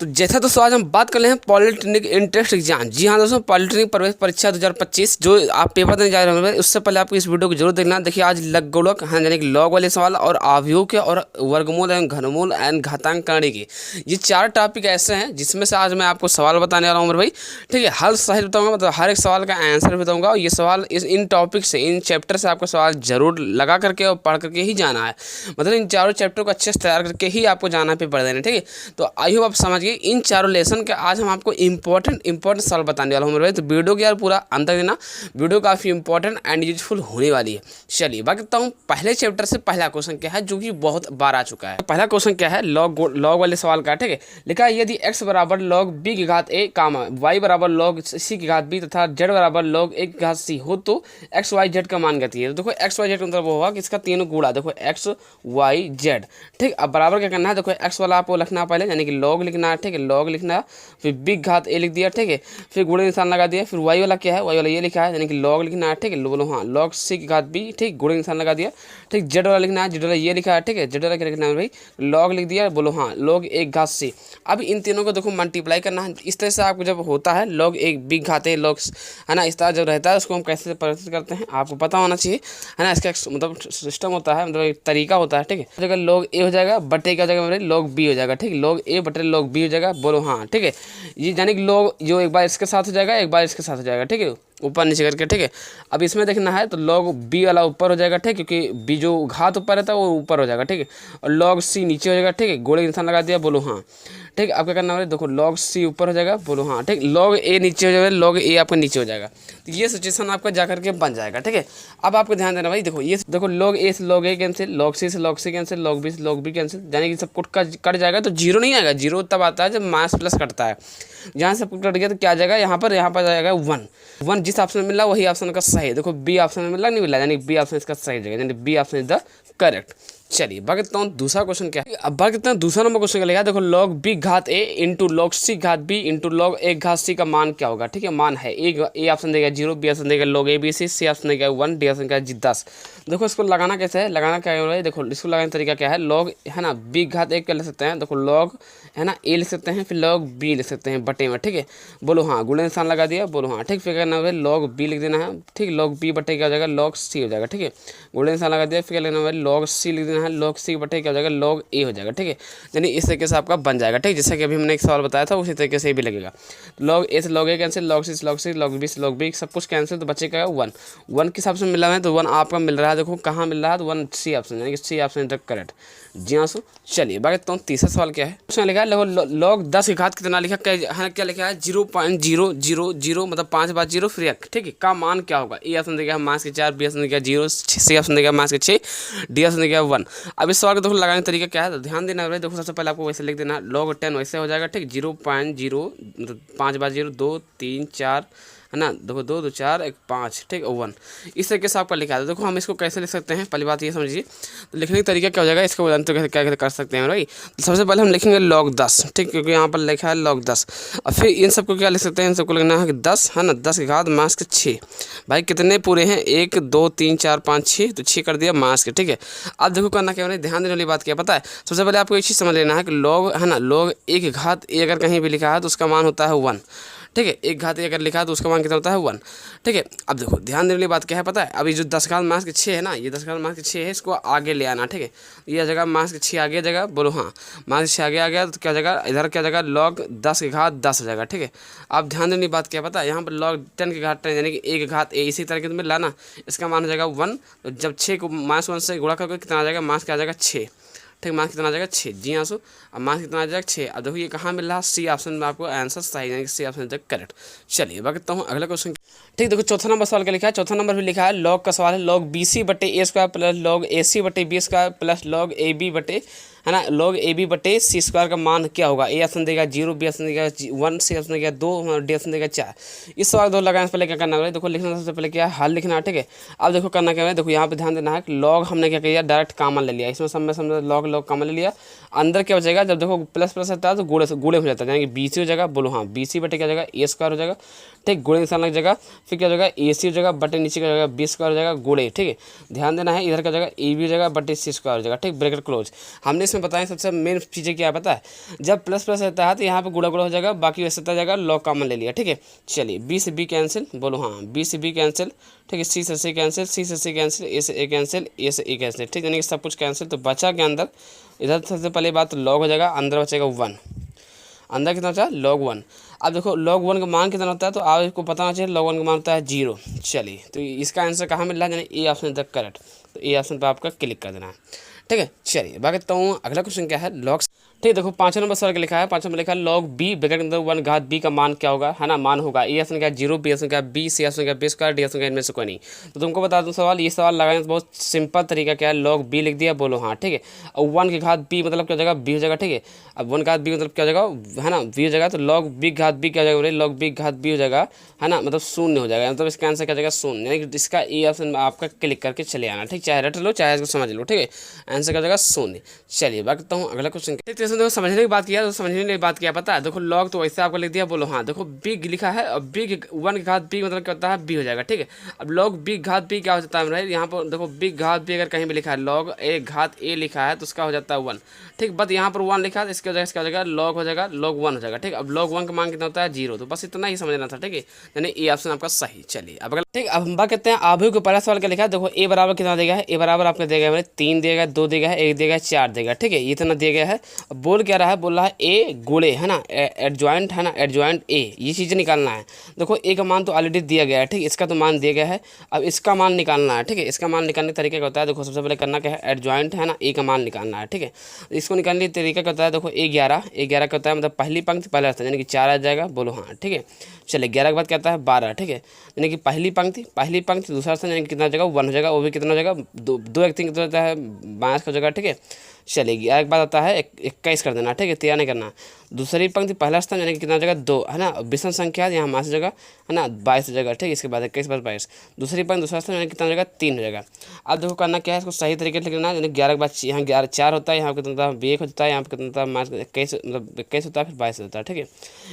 तो जैसा दोस्तों आज हम बात कर रहे हैं पॉलिटेक्निक एंट्रेंस एग्जाम। जी हाँ दोस्तों, पॉलिटेक्निक प्रवेश परीक्षा 2025 जो आप पेपर देने जा रहे हैं, उससे पहले आपको इस वीडियो को जरूर देखना। देखिए आज लघुगणक यानी कि लॉग वाले सवाल और आव्यूह के और वर्गमूल एवं घनमूल एवं घातांक करने की, ये 4 टॉपिक ऐसे हैं जिसमें से आज मैं आपको सवाल बताने वाला हूँ मेरे भाई। ठीक है, हर सही बताऊंगा, मतलब हर एक सवाल का आंसर बताऊंगा। और ये सवाल इन टॉपिक से, इन चैप्टर से आपको सवाल जरूर लगा करके और पढ़ करके ही जाना है। मतलब इन चारों चैप्टर को अच्छे से तैयार करके ही आपको जाना पे पड़ देना। ठीक है, तो आई होप आप समझ गए। इन चारों लेसन के आज हम आपको इंपॉर्टेंट सवाल बताने वाला हूँ मेरे भाई। तो वीडियो को यार पूरा अंत देना, वीडियो काफ़ी इंपॉर्टेंट एंड यूजफुल होने वाली है। चलिए बात करता हूँ पहले चैप्टर से। पहला क्वेश्चन क्या है जो कि बहुत बार आ चुका है। पहला क्वेश्चन क्या है, लॉग वाले सवाल का। ठीक है, लिखा है यदि x बराबर लॉग b की घात a कामा y बराबर लॉग c की घात b तथा z बराबर लॉग a की घात c हो तो x y z का मान ज्ञात है। तो देखो x y z का मतलब वो होगा कि इसका तीनों गुणा। देखो x y z। ठीक, अब बराबर क्या करना है, देखो x वाला आपको लिखना पहले, यानी कि लॉग लिखना है। ठीक है, लॉग लिखना है, फिर b घात a लिख दिया। ठीक है, फिर गुणे निशान लगा दिया। फिर y वाला क्या है, y वाला ये लिखा है, यानी कि लॉग लिखना है। ठीक है, बोलो हाँ, लॉग c की घात b। ठीक, गुणे निशान लगा दिया। ठीक, z वाला लिखना है, z वाला ये लिखा है। ठीक है, z वाला क्या लिखना है भाई, लॉग लिख दिया। बोलो हाँ, लॉग एक घात c। अब इन तीनों को देखो मल्टीप्लाई करना है। इस तरह से आपको जब होता है लॉग एक b घात a लॉग, है ना, इस तरह जब रहता है उसको हम कैसे परिवर्तित करते हैं आपको पता होना चाहिए, है ना। इसका मतलब सिस्टम होता है, मतलब एक तरीका होता है। ठीक है, जगह लॉग a हो जाएगा बटे क्या हो जाएगा मेरे, लॉग b हो जाएगा। ठीक है, लॉग a बटे लॉग b हो जाएगा। बोलो हाँ। ठीक है, ये यानी कि लॉग जो एक बार इसके साथ हो जाएगा, एक बार इसके साथ हो जाएगा। ठीक है, ऊपर नीचे करके। ठीक है, अब इसमें देखना है तो लॉग b वाला ऊपर हो जाएगा। ठीक है, क्योंकि b जो घात ऊपर रहता है वो ऊपर हो जाएगा। ठीक है, और लॉग c नीचे हो जाएगा। ठीक है, गोले निशान लगा दिया। बोलो हाँ। ठीक है, अब क्या करना है, देखो लॉग c ऊपर हो जाएगा। बोलो हाँ। ठीक, लॉग a नीचे हो जाएगा, लॉग a आपका नीचे हो जाएगा। तो ये सिचुएशन आपका जा करके बन जाएगा। ठीक है, अब आपको ध्यान देना भाई। देखो ये देखो लॉग a से log a cancel, log c से log c cancel, log b से लॉग b कैंसिल, यानी कि सब कुछ कट जाएगा तो जीरो नहीं आएगा। जीरो तब आता है जब माइनस प्लस कटता है। जहाँ सब कुछ कट गया तो क्या आ जाएगा, यहाँ पर जाएगा 1। जिस ऑप्शन में मिला वही ऑप्शन का सही है। देखो बी ऑप्शन में मिला, नहीं मिला, यानी बी ऑप्शन इसका सही जगह, यानी B option is the correct. चलिए बात करता हूँ दूसरा क्वेश्चन क्या है। अब बात करते हैं दूसरा नंबर क्वेश्चन का लिखा है। देखो लॉग b घात a इंटू लॉग c घात b इंटू लॉग a घात c का मान क्या होगा। ठीक है, मान है ए ऑप्शन देगा 0, बी ऑप्शन देगा log a b c option देगा 1, डी ऑप्शन का 10। देखो इसको लगाना कैसे है, लगाना क्या है, देखो इसको लगाने का तरीका क्या है। लॉग है ना b घात a क्या लिख सकते हैं, देखो लॉग है ना a लिख सकते हैं, फिर लॉग b लिख सकते हैं बटे में। ठीक है, बोलो हाँ, गुणे निशान लगा दिया। बोलो हाँ। ठीक, फिर करना है लॉग b लिख देना है। ठीक, लॉग b बटे क्या हो जाएगा, लॉग c हो जाएगा। ठीक है, गुणे निशान लगा दिया। फिर लेना है लॉग c लिख देना है, लॉग c बटे क्या हो जाएगा, लॉग a हो जाएगा। ठीक है, यानी इस तरीके से आपका बन जाएगा। ठीक, जैसे कि अभी हमने एक सवाल बताया था उसी तरीके से ही भी लगेगा। लॉग a से log a cancel, log c से लॉग c, लॉग b से लॉग b, सब कुछ कैंसिल, तो बचेगा 1। 1 के हिसाब से मिला है तो 1 आपका मिल रहा है। देखो कहाँ मिल रहा है, तो 1 सी ऑप्शन, यानी कि C option is the correct. जी हाँ सो चलिए बात करता हूँ तीसरा सवाल क्या है। उसमें लिखा है लॉग 10 की घात कितना लिखा है, क्या लिखा है 0.000, मतलब 5 बार 0 फिर 1। ठीक है, का मान क्या होगा, ए ऑप्शन देगा मास के 4, बी ऑप्शन देगा 0, सी ऑप्शन देगा मास के 6, डी ऑप्शन देगा 1। अब इस सवाल को देखो लगाने का तरीका क्या है, तो ध्यान देना है। देखो सबसे पहले आपको वैसे लिख देना, लॉग 10 वैसे हो जाएगा। ठीक, 0.0 मतलब 5 बार 0, 2 3 4, है ना, देखो 2 2 4 1 5। ठीक, 1 इस तरीके से आपका लिखा है। देखो हम इसको कैसे लिख सकते हैं, पहली बात ये समझिए, तो लिखने का तरीका क्या हो जाएगा, इसको तो क्या कर सकते हैं भाई। तो सबसे पहले हम लिखेंगे लॉग 10। ठीक, क्योंकि यहाँ पर लिखा है लॉग 10। और फिर इन सबको क्या लिख सकते हैं, इन सबको लिखना है कि 10, है ना, 10 की घात मास के 6। भाई कितने पूरे हैं, 1 2 3 4 5 6, तो 6 कर दिया मास के। ठीक है, अब देखो करना क्या है, ध्यान देने वाली बात क्या पता है। सबसे पहले आपको एक चीज़ समझ लेना है कि लॉग है ना, लॉग a की घात a अगर कहीं भी लिखा है तो उसका मान होता है 1। ठीक है, एक घात अगर लिखा है तो उसका मान कितना होता है 1। ठीक है, अब देखो ध्यान देने वाली बात क्या है पता है। अभी जो 10 घात मास के 6 है ना, ये 10 घात मास के 6 है, इसको आगे ले आना। ठीक है, ये जगह मास के 6 आगे जगह, बोलो हाँ, मास के 6 आगे आ गया तो क्या जगह, इधर क्या जगह लॉग 10 की घात 10 हो जाएगा। ठीक है, अब ध्यान देने वाली बात क्या पता है, यहाँ पर लॉग 10 की घात 10 यानी कि एक घात a, इसी तरीके से लाना, इसका मान हो जाएगा 1। तो जब 6 को -1 से गुणा करके कितना आ जाएगा, मास का आ जाएगा 6। ठीक, मार्क्स कितना आ जाएगा 6। जी हाँ सो, अब मार्क्स कितना आ जाएगा 6। अब देखो ये कहाँ मिल रहा है, सी ऑप्शन में आपको आंसर सही, यानी कि सी ऑप्शन इज करेक्ट। चलिए बात करता हूँ अगला क्वेश्चन। ठीक, देखो चौथा नंबर सवाल का लिखा है। चौथा नंबर भी लिखा है लॉग का सवाल है, लॉग बी सी बटे A square plus log A C बटे B square plus log A B बटे, है ना, लॉग ए बी बटे सी स्क्वायर का मान क्या होगा। ए ऑप्शन देगा 0, बी ऑप्शन देगा 1, सी ऑप्शन देगा 2, डी ऑप्शन देगा 4। इस सवाल दो लगाने से पहले क्या करना है, देखो लिखना सबसे पहले क्या है, हल लिखना है। ठीक है, अब देखो करना क्या है, देखो यहाँ पे ध्यान देना है कि लॉग हमने क्या किया, डायरेक्ट कॉमन ले लिया। इसमें समझ लॉग कॉमन ले लिया। अंदर क्या बचेगा, जब देखो प्लस प्लस होता है तो गुणे हो जाता है, यानी कि बी सी हो जाएगा। बोलो हाँ, बी सी बटे क्या हो जाएगा, ए स्क्वायर हो जाएगा। ठीक, गुणे निशान लग जाएगा। फिर क्या हो जाएगा, ए सी हो जाएगा बटे नीचे का हो जाएगा बी स्क्वायर हो जाएगा गुणे। ठीक है, ध्यान देना है, इधर का जगह ए बी हो जाएगा बटे सी स्क्वायर हो जाएगा। ठीक, ब्रैकेट क्लोज। हमने इसमें बताएं सबसे मेन चीज़ें क्या है पता है, जब प्लस प्लस रहता है तो यहाँ पे गुणा गुणा हो जाएगा, बाकी वैसे रहता जाएगा, लॉग कॉमन ले लिया। ठीक है, चलिए बी से बी कैंसिल, बोलो हाँ, बी से बी कैंसिल। ठीक है, सी से सी कैंसिल, सी से सी कैंसिल, ए से ए कैंसिल, ए से ए कैंसिल। ठीक है, यानी कि सब कुछ कैंसिल। तो बचा के अंदर इधर सबसे पहले बात लॉग हो जाएगा, अंदर बचेगा 1। अंदर कितना बचा, log 1। अब देखो log 1 का मान कितना होता है, तो आपको पता होना चाहिए log 1 का मान होता है 0। चलिए, तो इसका आंसर कहाँ मिल रहा है, यानी A option is the correct. तो ए ऑप्शन पर आपका क्लिक कर देना है। ठीक है, चलिए बाकी तो अगला क्वेश्चन क्या है, लॉग। ठीक है, देखो 5 नंबर सवाल का लिखा है, 5 नंबर लिखा है log b ब्रैकेट के अंदर 1 घात b का मान क्या होगा, है ना, मान होगा। ए ऑप्शन क्या है 0, बी ऑप्शन क्या है बी, सी ऑप्शन क्या है बी स्क्वायर, डी ऑप्शन क्या है इनमें से कोई नहीं। तो तुमको बता दूं सवाल, ये सवाल लगाने का बहुत सिंपल तरीका क्या है, log b लिख दिया, बोलो हाँ। ठीक है, और 1 की घात b मतलब क्या हो जाएगा, b हो जाएगा। ठीक है, अब 1 घात b मतलब क्या हो जाएगा, है ना, b हो जाएगा। तो log b घात b क्या हो जाएगा, log b घात b हो जाएगा, है ना, मतलब शून्य हो जाएगा, मतलब इसका आंसर क्या हो जाएगा, शून्य। यानी कि इसका ए ऑप्शन आपका क्लिक करके चले आना। ठीक, चाहे रट लो चाहे इसको समझ लो। ठीक है, आंसर क्या हो जाएगा, शून्य। चलिए बात करता हूँ अगला क्वेश्चन। ठीक है, देखो समझने की बात किया, तो समझने की बात क्या पता है, देखो लॉग तो वैसे आपको लिख दिया, बोलो हाँ। देखो बिग लिखा है और बिग 1 की घात बी मतलब क्या होता है, बी हो जाएगा। ठीक है, अब लॉग बिग घात बी क्या हो जाता है, यहाँ पर देखो बिग घात बी अगर कहीं भी लिखा है, लॉग ए घात ए लिखा है तो उसका हो जाता है 1। ठीक, बस यहाँ पर 1 लिखा है, इसके वजह से क्या हो जाएगा, लॉग हो जाएगा, log 1 हो जाएगा। ठीक, अब log 1 का मान कितना होता है 0। तो बस इतना ही समझना था। ठीक है, यानी ए ऑप्शन आपका सही। चलिए अब अगला। ठीक, अब हम बात करते हैं आभु के पहला सवाल क्या लिखा है। देखो ए बराबर कितना देगा है, ए बराबर आपने देगा है 3 देगा, 2 देगा है, 1 देगा है, 4 देगा। ठीक है, ये इतना दिया गया है। अब बोल क्या रहा है, बोल रहा है ए गुणे, है ना, एडजॉइंट, है ना, एडजॉइंट ए, ये चीज़ें निकालना है। देखो ए का मान तो ऑलरेडी दिया गया है। ठीक, इसका तो मान दिया गया है, अब इसका मान निकालना है। ठीक है, इसका मान निकालने का तरीका क्या होता है, देखो सबसे पहले करना क्या है, एडजॉइंट, है ना, ए का मान निकालना है। ठीक है, इसको निकालने का तरीका क्या होता है, देखो ए11 का होता है, मतलब पहली पंक्ति पहला स्थान, यानी कि 4 आ जाएगा, बोलो हाँ। ठीक है, चलिए 11 के बाद क्या आता है 12। ठीक है, यानी कि पहली पंक्ति दूसरा स्थान, यानी कि कितना हो जाएगा 1 हो जाएगा, वो भी कितना हो जाएगा 2 एक 3 कितना होता है 22 का हो जाएगा। ठीक है, चलिए 11 के बाद आता है 21 कर देना। ठीक है, 13 नहीं करना। दूसरी पंक्ति पहला स्थान, यानी कि कितना हो जाएगा 2, है ना, विषम संख्या यहाँ मास हो जाएगा, है ना, 22 हो जाएगा। ठीक, इसके बाद 21 बाद 22, दूसरी पंक्ति दूसरा स्थान, यानी कितना हो जाएगा 3 हो जाएगा। अब देखो करना क्या है, इसको सही तरीके से लिखना है। यानी 11 के बाद यहाँ 11 4 होता है, यहाँ कितना होता है 1 होता है, यहाँ पे कितना होता है मास 21, मतलब 21 होता है, फिर 22 होता है। ठीक है,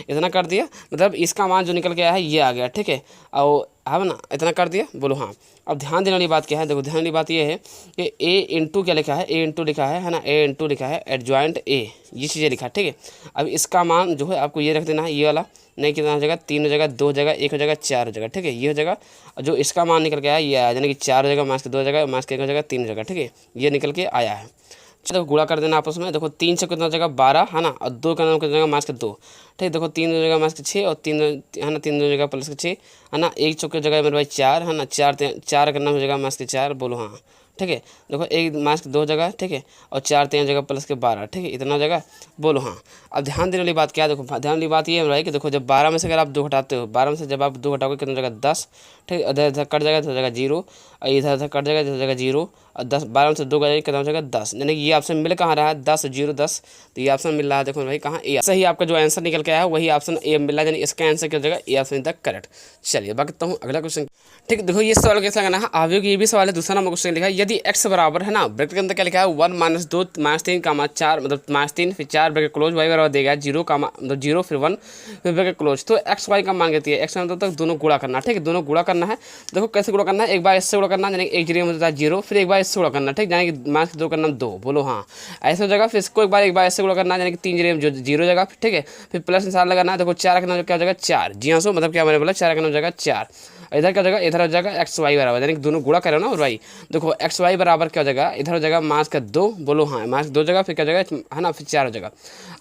इतना कर दिया, मतलब इसका मान जो निकल के आया है ये आ गया। ठीक है, और है ना, इतना कर दिया, बोलो हाँ। अब ध्यान देने वाली बात क्या है, देखो ध्यान वाली बात ये है कि ए इंटू क्या लिखा है, ए इंटू लिखा है ना, ए इंटू लिखा है, एडजॉइंट ए, ये चीज़ें लिखा है। ठीक है, अब इसका मान जो है आपको ये रख देना है, ये वाला नहीं, कितना हो जाएगा 3 हो जाएगा, 2 हो जाएगा, 1 हो जाएगा, 4 हो जाएगा। ठीक है, ये हो जाएगा, जो इसका मान निकल के आया ये आया, यानी कि 4 हो जाएगा, मास के 2 हो जाएगा, मास के 1 हो जाएगा, 3 हो जाएगा। ठीक है, ये निकल के आया है। देखो गुणा कर देना आपस में। देखो 3 से कितना हो जाएगा 12, है ना, और 2 का नाम कितना हो जाएगा मास के 2। ठीक, देखो 3 हो जाएगा मास के 6, और 3 है ना, 3 हो जाएगा प्लस के 6, है ना, 1 चौके जगह मेरे भाई 4, है ना, 4 का नाम हो जाएगा मास के 4, बोलो हाँ। ठीक है, देखो 1 मास के 2 जगह, ठीक है, और 4 3 जगह प्लस के 12। ठीक है, इतना हो जाएगा, बोलो हाँ। अब ध्यान देने वाली बात क्या है, देखो ध्यान वाली बात ये है कि देखो जब 12 में से अगर आप 2 घटाते हो, 12 में से जब आप 2 घटाओगे कितना हो जाएगा 10। ठीक, इधर इधर कट जाएगा तो हो जाएगा 0, और इधर इधर कट जाएगा तो हो जाएगा 0, और 10 12 में से 2 गए कितना हो जाएगा 10। यानी कि ये ऑप्शन मिल कहाँ रहा है 10 0 10, तो ये ऑप्शन मिल रहा है। देखो भाई कहाँ ए, सही आपका जो आंसर निकल के आया है वही ऑप्शन ए मिल रहा है, यानी इसका आंसर क्या हो जाएगा, ए ऑप्शन तक करेक्ट। चलिए बात करता हूँ अगला क्वेश्चन। ठीक, देखो ये सवाल कैसा करना है, आगे ये भी सवाल है, दूसरा नंबर क्वेश्चन लिखा है, यदि x बराबर, है ना, ब्रैकेट के अंदर क्या लिखा है 1 - 2 - 3 4, मतलब -3 फिर 4 ब्रैकेट क्लोज, y बराबर देगा 0 मतलब 0 फिर 1 फिर ब्रैकेट क्लोज। तो x y का मान कहती है, x मतलब तक दोनों गुणा करना। ठीक है, दोनों गुणा करना है। देखो कैसे गुणा करना है, एक बार इससे गुणा करना, यानी एक 0 मतलब 0, फिर एक बार इससे गुणा करना। ठीक, यानी कि मास 2 का नाम 2, बोलो हाँ। ऐसे हो जाएगा, फिर इसको एक बार इससे गुणा करना, यानी कि 3 0 0 हो जाएगा। ठीक है, फिर प्लस निशान लगाना है। देखो 4 का नाम क्या हो जाएगा 4, जी हाँ, सो मतलब क्या मैंने बोला 4 का नाम हो जाएगा 4, इधर क्या हो जाएगा, इधर हो जाएगा एक्स वाई बराबर, यानी कि दोनों गुणा करो ना। और भाई देखो एक्स वाई बराबर क्या हो जाएगा, इधर हो जाएगा मास का 2, बोलो हाँ, मास 2 जगह, फिर क्या हो जाएगा, है ना, फिर 4 हो जाएगा।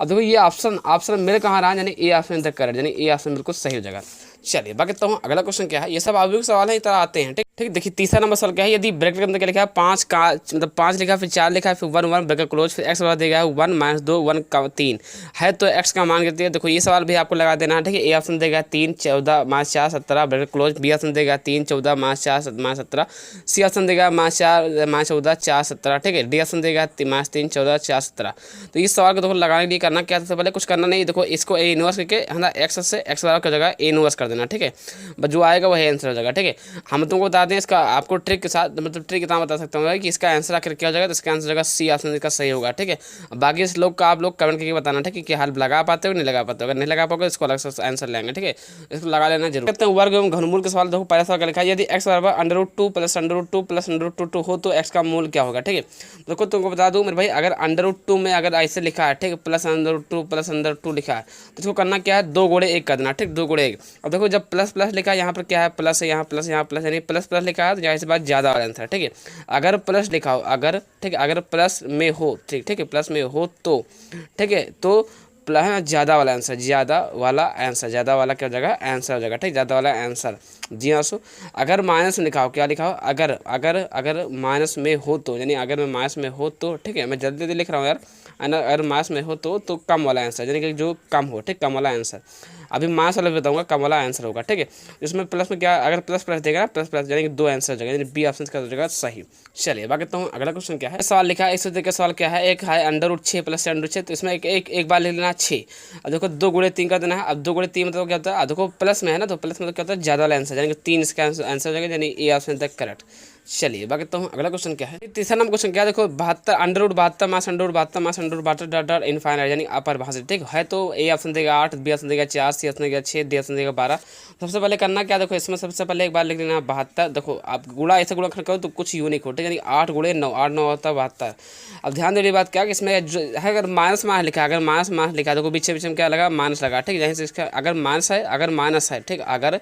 अब देखो ये ऑप्शन मिल कहाँ रहा है, यानी ए ऑप्शन तक करेक्ट, यानी ए ऑप्शन बिल्कुल सही हो जाएगा। चलिए बाकी तो हूँ अगला क्वेश्चन क्या है, ये सब आगे सवाल है, इस तरह आते हैं। ठीक ठीक, देखिए तीसरा नंबर सवाल क्या है, यदि ब्रैकेट के अंदर क्या लिखा है 5 का मतलब 5 लिखा है, फिर 4 लिखा है, फिर 1 1 ब्रैकेट क्लोज, फिर एक्स बराबर देगा 1 - 2 1 का 3 है, तो एक्स का मान कितनी है। देखो ये सवाल भी आपको लगा देना है। ठीक है, ए ऑप्शन देगा 3 14 - 4 17 ब्रैकेट क्लोज, बी ऑप्शन देगा 3 14 - 4 17, सी ऑप्शन देगा -4 14 4 17। ठीक है, डी ऑप्शन देगा -3 14 4 17। तो इस सवाल को देखो लगाने के लिए करना क्या, सबसे पहले कुछ करना नहीं, देखो इसको ए इनवर्स करके, है ना, एक्स से एक्स बराबर की जगह ए इनवर्स कर देना। ठीक है, बस जो आएगा वही आंसर हो जाएगा। ठीक है, हम तुमको बता दें इसका आपको ट्रिक के साथ, मतलब ट्रिक इतना बता सकता हूँ कि इसका आंसर आखिर क्या हो जाएगा, तो इसका आंसर हो जाएगा सी ऑप्शन इसका सही होगा। ठीक है, बाकी इस लोग का आप लोग कमेंट करके बताना, ठीक है, कि हल लगा पाते हो नहीं लगा पाते हो। अगर नहीं लगा पाओगे इसको अलग से आंसर लेंगे। ठीक है, इसको लगा लेना जरूर। कहते हैं वर्ग एवं घनमूल के सवाल। देखो पहला सवाल लिखा है, यदि x बराबर √2 प्लस √2 प्लस √2 हो तो x का मूल क्या होगा। ठीक है, देखो तुमको बता दूं मेरे भाई, अगर √2 में अगर ऐसे लिखा है, ठीक है, प्लस √2 प्लस √2 लिखा है, तो इसको करना क्या है, 2 गुणे 1 कर देना। ठीक, 2 गुणे 1। अब देखो जब प्लस प्लस लिखा है, यहाँ पर क्या है, प्लस है, यहाँ प्लस, यहाँ प्लस, यानी प्लस प्लस लिखा है तो जाहिर सी बात ज़्यादा वाला आंसर। ठीक है, अगर प्लस लिखा हो, अगर, ठीक है, अगर प्लस में हो, ठीक है, प्लस में हो तो, ठीक है, तो प्लस है ना ज़्यादा वाला आंसर, ज़्यादा वाला आंसर, ज़्यादा वाला क्या हो जाएगा, आंसर हो जाएगा। ठीक, ज़्यादा वाला आंसर। जी हाँ सो, अगर माइनस में लिखा हो, क्या लिखा हो, अगर अगर अगर माइनस में हो तो, यानी अगर मैं माइनस में हो तो, ठीक है, मैं जल्दी जल्दी लिख रहा हूँ यार, अगर माइनस में हो तो कम वाला आंसर, यानी कि जो कम हो, ठीक, कम वाला आंसर। अभी माइनस वाला बताऊंगा, कम वाला आंसर होगा। ठीक है, इसमें प्लस में क्या, अगर प्लस प्लस देगा ना, प्लस प्लस, यानी कि 2 आंसर हो जाएगा, यानी बी ऑप्शन का हो जाएगा सही। चलिए बाकी तो अगला क्वेश्चन क्या है, सवाल लिखा है, इस का सवाल क्या है, एक है √6 प्लस √6, तो इसमें एक बार लिख लेना 6। अब देखो 2 गुणे 3 कर देना है। अब 2 गुणे 3 मतलब क्या होता है, देखो प्लस में है ना, तो प्लस मतलब क्या होता है, ज़्यादा वाला आंसर, यानी कि 3 इसका आंसर हो जाएगा, यानी ए ऑप्शन तक करेक्ट। चलिए बाकी तो अगला क्वेश्चन क्या है, तीसरा नंबर क्वेश्चन क्या है, देखो 72 √72 मास √72 मास √72 डॉट डॉट इनफाइनाइट, यानी अपरिभाषित। ठीक है, तो ए ऑप्शन देगा 8, बी ऑप्शन देगा 4, सी ऑप्शन देगा 6, डी ऑप्शन देगा 12। सबसे पहले करना क्या, देखो इसमें सबसे पहले एक बार लिख लेना 72। देखो आप गुणा ऐसे गुणा करो तो कुछ यूनिक हो, ठीक है, यानी 8 गुणे 9, 8 9 होता है 72। अब ध्यान देने बात क्या कि इसमें है, अगर माइनस मास लिखा है, अगर माइनस मास लिखा है, देखो पीछे पीछे में क्या लगा, माइनस लगा। ठीक है, जैसे इसका अगर माइनस है, अगर माइनस है, ठीक, अगर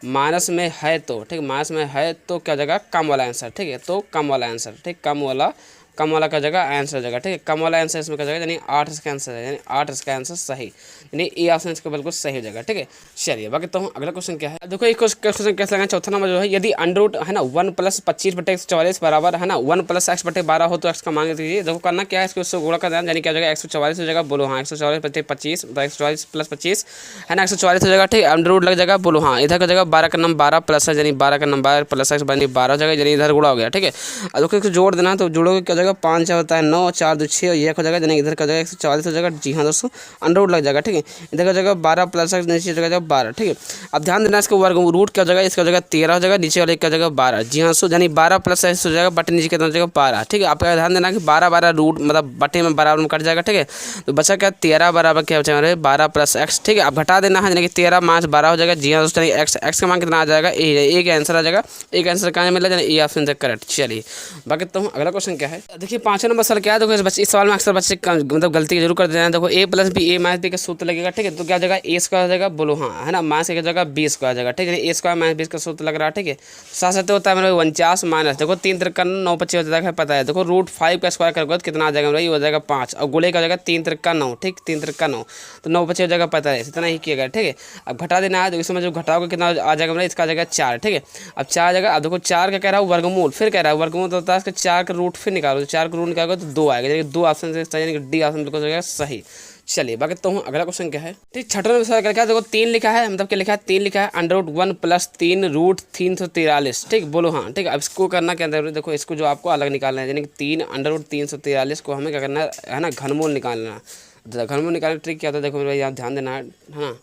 माइनस में है तो, ठीक, माइनस में है तो क्या जगह, कम वाला आंसर। ठीक है, तो कम वाला आंसर, ठीक, कम वाला का जगह आंसर हो जाएगा। ठीक है, कम वाला आंसर इसमें का जगह, यानी 8 इसका आंसर है, यानी 8 इसका आंसर सही, यानी ए ऑप्शन इसका बिल्कुल सही हो जाएगा। ठीक है, चलिए बाकी तो अगला क्वेश्चन क्या है, देखो एक क्वेश्चन कैसे लगाना, चौथा नंबर जो है, यदि अंडर है ना 1 प्लस 25/144 बराबर है ना 1 प्लस x/12 हो तो x का मान दीजिए। देखो करना क्या है, इसको उससे गुणा कर देना, यानी क्या हो जाएगा, 144 हो जाएगा। बोलो हाँ, 144/25, 144 प्लस 25 है ना 144 हो जाएगा। ठीक, अंडर लग जाएगा। बोलो हाँ, इधर का जगह 12 का नंबर 12 प्लस है, यानी 12 का नंबर 12 प्लस x बनी 12 हो जाएगा, यानी इधर गुणा हो गया। ठीक है, अब देखो इसको जोड़ देना, तो जोड़ोगे क्या हो जाएगा, 5 होता है 9, 4 2 6 और ये हो जाएगा, यानी इधर का जगह 144 हो जाएगा। जी हाँ दोस्तों, अंडर लग जाएगा। ठीक है, इधर का जगह 12 प्लस x, नीचे जगह 12। ठीक है, अब ध्यान देना इसका वर्ग रूट क्या हो जाएगा, इसका जगह 13 हो जाएगा, नीचे वाले का जगह 12। जी हाँ, सो यानी 12 प्लस x हो जाएगा, बटे नीचे कितना हो जाएगा 12। ठीक है, आपका ध्यान देना कि 12 12 रूट मतलब बटे में बराबर में कट जाएगा। ठीक है, तो बचा क्या, 13 बराबर क्या हो जाएगा, 12 प्लस x। ठीक है, अब घटा देना है, यानी कि 13 माइनस 12 हो जाएगा। जी हाँ दोस्तों, x का मान कितना आ जाएगा, एक आंसर आ जाएगा। एक आंसर कहाँ मिला, यानी ए ऑप्शन तक करेक्ट। चलिए बाकी तो अगला क्वेश्चन क्या है, देखिए 5वां नंबर सवाल क्या है, देखो इस सवाल में अक्सर बच्चे मतलब गलती जरूर कर देना। देखो a plus B, a minus B का सूत्र लगेगा। ठीक है, तो क्या हो जाएगा, a स्क्वायर हो जाएगा। बोलो हाँ, है ना, माइनस की जगह b स्क्वायर हो जाएगा। ठीक है, a स्क्वायर माइनस b का सूत्र लग रहा है। ठीक है, साथ साथ होता है मेरे 49 माइनस, देखो 3 3 9 25 हो जाएगा, पता है। देखो √5 का स्क्वायर करोगे तो कितना आ जाएगा, ये हो जाएगा 5, और गुणे का हो जाएगा 3 3 9। ठीक, 3 3 9 तो 9 25 हो जाएगा, पता है, इतना ही किया गया। ठीक है, अब घटा देना है, तो इसमें जो घटाओगे कितना आ जाएगा, इसका आ जाएगा 4। ठीक है, अब 4 आ जाएगा। अब देखो 4 का कह रहा है वर्गमूल, फिर कह रहा है वर्गमूल, तो होता है इसका 4 का रूट फिर निकालो, 4 का रूट निकालोगे तो 2 आएगा, यानी 2 ऑप्शन से यानी कि डी ऑप्शन बिल्कुल हो जाएगा सही। चलिए बाकी तो अगला क्वेश्चन क्या है, ठीक, छठा नंबर सवाल क्या है, देखो 3 लिखा है, मतलब क्या लिखा है, 3 लिखा है, √1 प्लस 3 रूट 343। ठीक, बोलो हाँ। ठीक, अब इसको करना क्या है, देखो इसको जो आपको अलग निकालना है, यानी कि 3 √343 को हमें क्या करना है ना, घनमूल निकालना है। घनमूल निकालने ट्रिक क्या होता है, देखो मेरे भाई आप ध्यान देना है ना,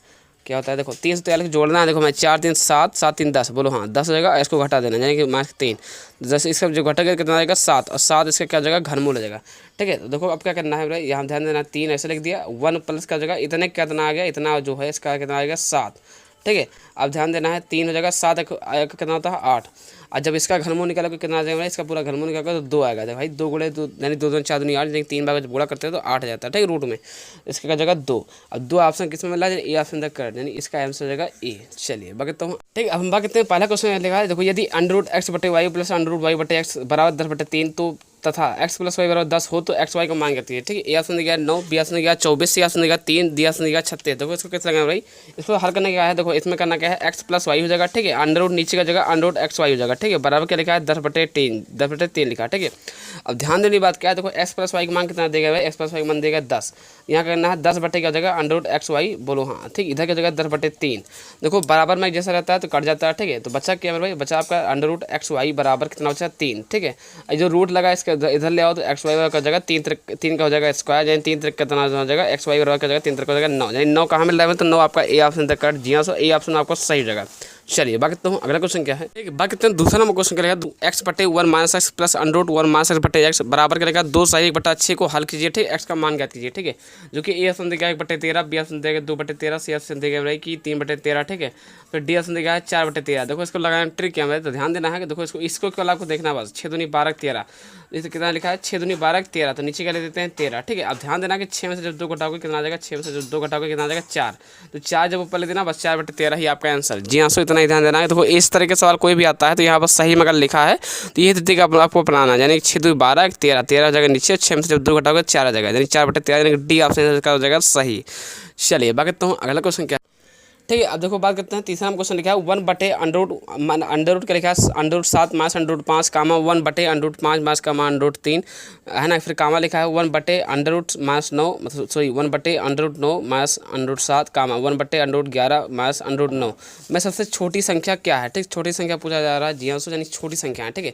क्या होता है, देखो 343 जोड़ना है। देखो मैं 4 3 7 7 3 10, बोलो हाँ 10 हो जाएगा, इसको घटा देना, यानी कि माइनस 3 10, इसका जो घटेगा कितना आएगा 7, और 7 इसका क्या जगह घनमूल हो जाएगा। ठीक है, तो देखो अब क्या करना है भाई, यहाँ ध्यान देना, 3 ऐसे लिख दिया, 1 प्लस का जगह इतने कितना आ गया, इतना जो है इसका कितना आएगा 7। ठीक है, अब ध्यान देना है, 3 हो जाएगा, 7 कितना होता है 8, और जब इसका घनमूल निकालोगे कितना आ जाएगा, इसका पूरा घनमूल निकालोगे तो 2 आएगा। भाई 2 गुणे 2 यानी 2 2 4 2 8, यानी 3 बार जब गुणा करते हैं तो 8 आ जाता है। ठीक है, रूट में इसका जगह 2। अब 2 ऑप्शन किस में मिला है, ए ऑप्शन तक करेक्ट, यानी इसका आंसर हो जाएगा ए। चलिए बाकी तो ठीक, अब हम बात करते हैं पहला क्वेश्चन लिखा है, देखो यदि √x/y प्लस √y/x बराबर 10/3 तो तथा x प्लस वाई बराबर 10 हो तो एक्स वाई का मान करती है। ठीक है, ए ऑप्शन दिया 9, बी ऑप्शन दिया 24, सी ऑप्शन दिया 3, डी ऑप्शन दिया 36। देखो इसको कैसे लगाना भाई, इसको हल करने क्या है, देखो इसमें करना क्या है, एक्स प्लस वाई हो जाएगा। ठीक है, अंडर नीचे का जगह √x/y हो जाएगा। ठीक है, बराबर क्या लिखा है 10/3, 10/3 लिखा। ठीक है, अब ध्यान देने की बात क्या है, देखो x प्लस वाई का मान कितना देगा भाई, x प्लस वाई का मान देगा 10, यहाँ करना है 10 बटे क्या जगह √x/y, बोलो हाँ। ठीक, इधर की जगह 10/3, देखो बराबर में जैसा रहता है तो कट जाता है। ठीक है, तो बच्चा क्या है भाई, बच्चा आपका √x/y बराबर कितना बचा 3। ठीक है, जो रूट लगा इसका इधर ले आओ तो एक्स वाई का जगह 3 का हो जाएगा स्क्वायर, यानी 3 3 कितना हो जाएगा, एक्स वाई बराबर का जगह 3 3 का हो जाएगा 9, यानी 9 कहाँ मिल रहा है, तो 9 आपका ए ऑप्शन तक कट। जी हाँ, सो ए ऑप्शन आपको सही जगह। चलिए बात करता हूँ अगला क्वेश्चन क्या है। ठीक है, बात करते हैं दूसरा नंबर क्वेश्चन करेगा एक्स बटे one minus X plus under root one minus X बटे एक्स बराबर करेगा 2/1/6 को हल कीजिए। ठीक, एक्स का मान ज्ञात कीजिए। ठीक है, जो कि ए ऑप्शन देगा 1/13, बी ऑप्शन देगा 2/13, सी ऑप्शन देगा भाई कि 3/13। ठीक है, फिर डी ऑप्शन देगा 4/13। देखो इसको लगाना ट्रिक क्या है तो ध्यान देना है कि देखो इसको केवल आपको देखना बस 6 दूनी 12 13, इसे कितना लिखा है 6 दूनी 12 13, तो नीचे क्या ले देते हैं 13। ठीक है, अब ध्यान देना कि 6 में से जब 2 घटाओगे कितना आ जाएगा, 6 में से जब 2 घटाओगे कितना आ जाएगा 4, तो 4 जब ऊपर ले देना बस 4/13 ही आपका आंसर। जी हाँ, सो इतना ही ध्यान देना है। देखो इस तरह के सवाल कोई भी आता है तो यहाँ पर सही में अगर लिखा है तो ये तरीका आपको अपनाना है, यानी 6 2 12 13, 13 जगह नीचे, 6 में से जब 2 घटाओगे 4 आ जाएगा, यानी 4/13, यानी डी ऑप्शन का हो जाएगा सही। चलिए बात करता हूँ अगला क्वेश्चन क्या है। ठीक है, अब देखो बात करते हैं तीसरा हम क्वेश्चन लिखा है 1/अंडर रूट का लिखा है under root 7 minus under root 5 comma 1/अंडर root 5 minus comma under root 3 है ना, फिर कामा लिखा है 1/अंडर रूट माइनस 9 मतलब sorry under root 9 minus under root 7 comma 1/अंडर root 11 minus under root 9 में सबसे छोटी संख्या क्या है। ठीक, छोटी संख्या पूछा जा रहा है। जी हाँ, यानी छोटी संख्या है। ठीक है,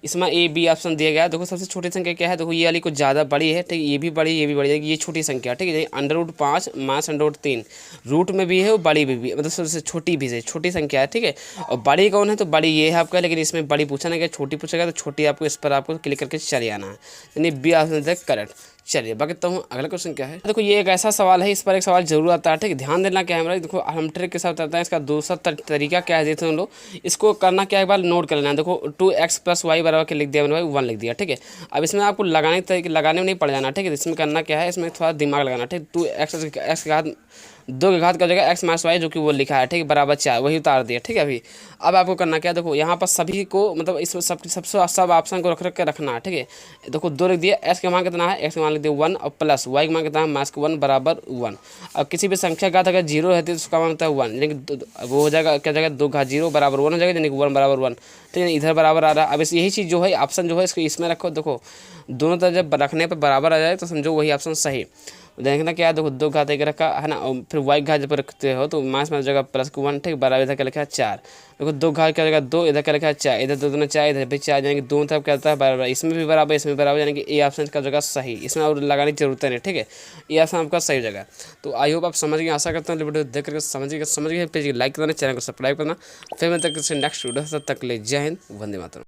इसमें ए बी ऑप्शन दिया गया है। देखो सबसे छोटी संख्या क्या है, देखो ये वाली कुछ ज़्यादा बड़ी है। ठीक, ये भी बड़ी ये भी बड़ी है, ये छोटी संख्या। ठीक है, under root 5 minus under root 3 root में भी है और बड़ी भी मतलब सबसे छोटी भी है, छोटी संख्या है। ठीक है, और बड़ी कौन है तो बड़ी ये है आपका, लेकिन इसमें बड़ी पूछा नहीं गया, छोटी पूछेगा तो छोटी आपको इस पर आपको क्लिक करके चले आना है, यानी बी ऑप्शन करेक्ट। चलिए बात करता हूँ अगला क्वेश्चन क्या है। देखो ये एक ऐसा सवाल है, इस पर एक सवाल जरूर आता है। ठीक है, ध्यान देना क्या है हमारा, देखो हम ट्रिक के साथ बताते हैं। इसका दूसरा तरीका क्या है देखते हैं हम लोग, इसको करना क्या है एक बार नोट कर लेना है। देखो 2x + y बराबर के लिख दिया मैंने भाई 1 लिख दिया। ठीक है, अब इसमें आपको लगाने में नहीं पड़ जाना। ठीक है, इसमें करना क्या है, इसमें थोड़ा दिमाग लगाना। ठीक, 2x के घात 2 के घात का जगह x माइनस वाई जो कि वो लिखा है। ठीक है, बराबर 4 वही उतार दिया। ठीक है, अभी अब आपको करना क्या है, देखो यहाँ पर सभी को मतलब इसमें सब ऑप्शन को रख के रखना है। ठीक है, देखो 2 लिख दिया, x का मान कितना है, x का मान लिख दिया 1 और प्लस y का मान कितना है माइनस 1 बराबर 1। अब किसी भी संख्या का अगर 0 रहती है तो उसका मान होता है 1, यानी कि वो हो जाएगा क्या जाएगा 2 घात 0 बराबर 1 हो जाएगा, यानी कि 1 बराबर 1। ठीक है, इधर बराबर आ रहा है। अब यही चीज़ जो है ऑप्शन जो है इसको इसमें रखो। देखो दोनों तरफ जब रखने पर बराबर आ जाए तो समझो वही ऑप्शन सही। देखना क्या है, देखो 2 घात 1 रखा है ना, और फिर y घात जब रखते हो तो माइनस में जगह प्लस 1। ठीक, बराबर इधर क्या लिखा है 4। देखो 2 घात क्या जगह 2, इधर क्या लिखा है 4, इधर 2 दूना 4, इधर भी 4, यानी कि दोनों तरफ क्या होता है बराबर, इसमें भी बराबर इसमें भी बराबर, यानी कि ए ऑप्शन का जगह सही। इसमें और लगाने की जरूरत नहीं। ठीक है, ये ऑप्शन आपका सही जगह। तो आई होप आप समझ गए, आशा करता हूँ वीडियो देख करके समझ गए पेज लाइक करना, चैनल को सब्सक्राइब करना। फिर मैं तक नेक्स्ट वीडियो तक ले जय हिंद, वंदे मातरम।